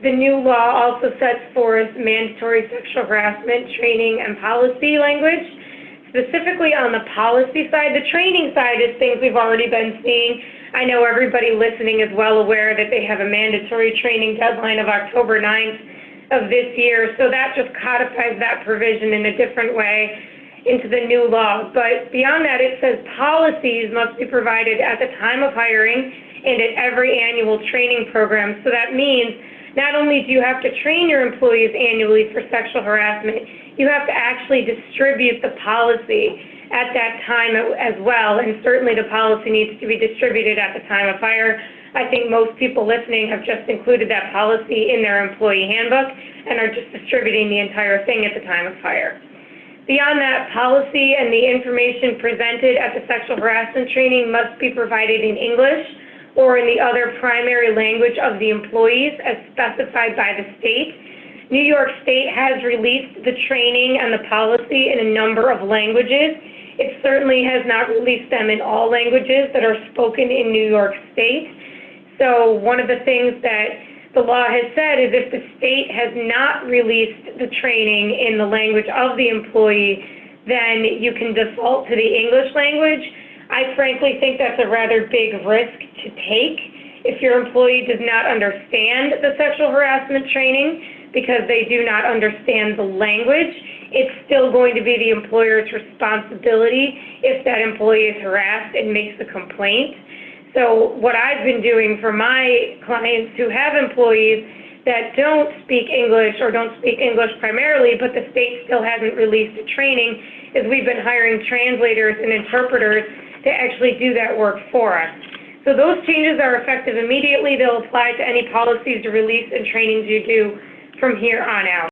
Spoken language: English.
the new law also sets forth mandatory sexual harassment training and policy language. Specifically on the policy side, the training side is things we've already been seeing. I know everybody listening is well aware that they have a mandatory training deadline of October 9th of this year, so that just codifies that provision in a different way into the new law. But beyond that, it says policies must be provided at the time of hiring and at every annual training program. So that means not only do you have to train your employees annually for sexual harassment, you have to actually distribute the policy at that time as well, and certainly the policy needs to be distributed at the time of hire. I think most people listening have just included that policy in their employee handbook and are just distributing the entire thing at the time of hire. Beyond that, policy and the information presented at the sexual harassment training must be provided in English or in the other primary language of the employees as specified by the state. New York State has released the training and the policy in a number of languages. It certainly has not released them in all languages that are spoken in New York State. So one of the things that the law has said is if the state has not released the training in the language of the employee, then you can default to the English language. I frankly think that's a rather big risk to take if your employee does not understand the sexual harassment training because they do not understand the language. It's still going to be the employer's responsibility if that employee is harassed and makes a complaint. So what I've been doing for my clients who have employees that don't speak English or don't speak English primarily, but the state still hasn't released the training, is we've been hiring translators and interpreters to actually do that work for us. So those changes are effective immediately. They'll apply to any policies, release, and trainings you do from here on out.